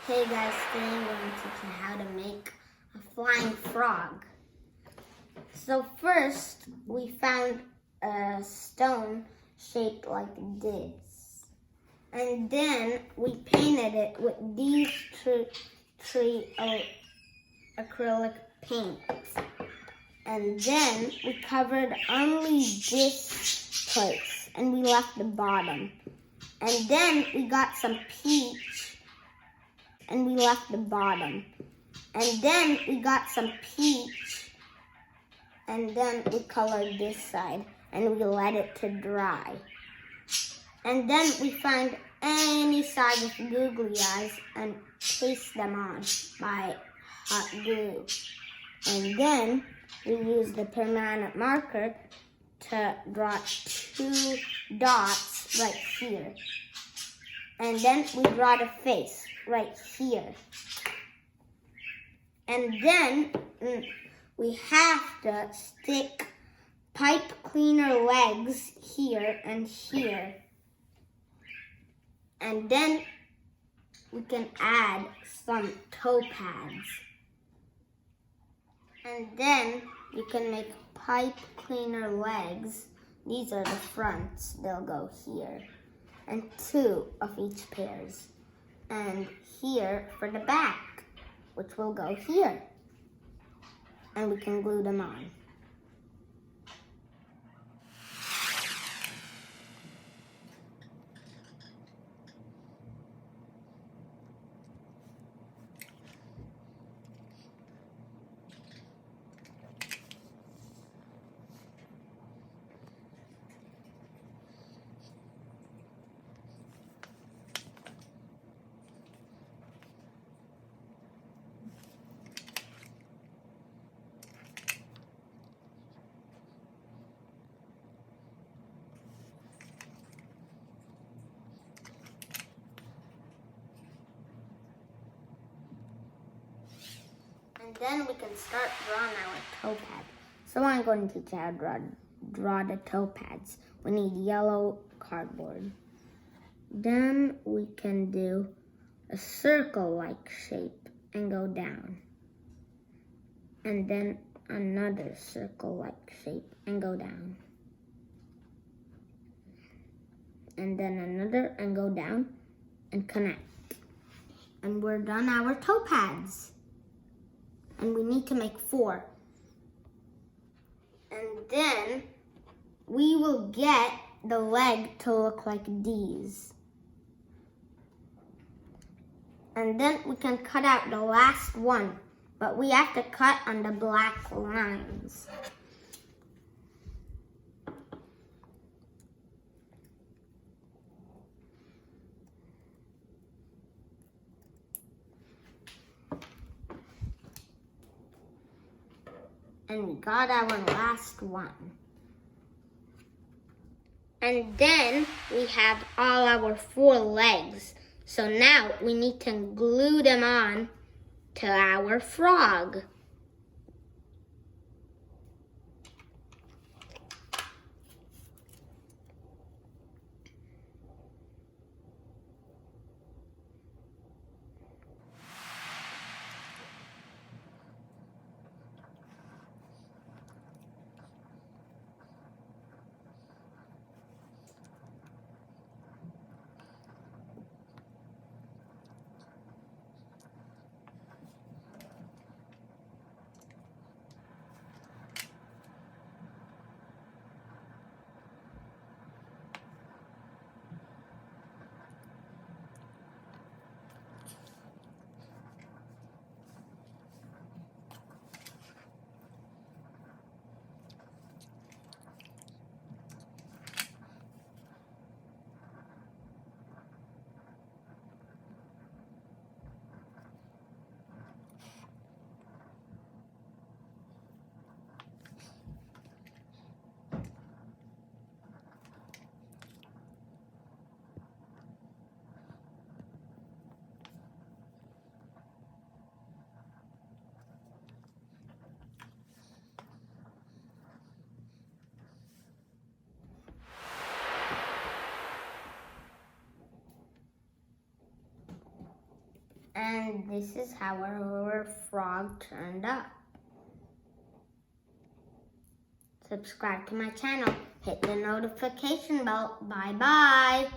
Hey guys, today I'm going to teach you how to make a flying frog. So first, we found a stone shaped like this. And then we painted it with these three acrylic paints. And then we covered only this place and we left the bottom. And then we got some peach and we left the bottom. And then we got some peach and then we colored this side and we let it to dry. And then we find any size of googly eyes and paste them on by hot glue. And then we use the permanent marker to draw 2 dots right here. And then we draw the face right here. And then we have to stick pipe cleaner legs here and here. And then we can add some toe pads. And then you can make pipe cleaner legs. These are the fronts, they'll go here. And 2 of each pairs. And here for the back, which will go here. And we can glue them on. And then we can start drawing our toe pad. So I'm going to teach you how to draw the toe pads. We need yellow cardboard. Then we can do a circle-like shape and go down. And then another circle-like shape and go down. And then another and go down and connect. And we're done our toe pads. And we need to make 4. And then we will get the leg to look like these. And then we can cut out the last one, but we have to cut on the black lines. And we got our last one. And then we have all our 4 legs. So now we need to glue them on to our frog. And this is how our frog turned up. Subscribe to my channel. Hit the notification bell. Bye-bye.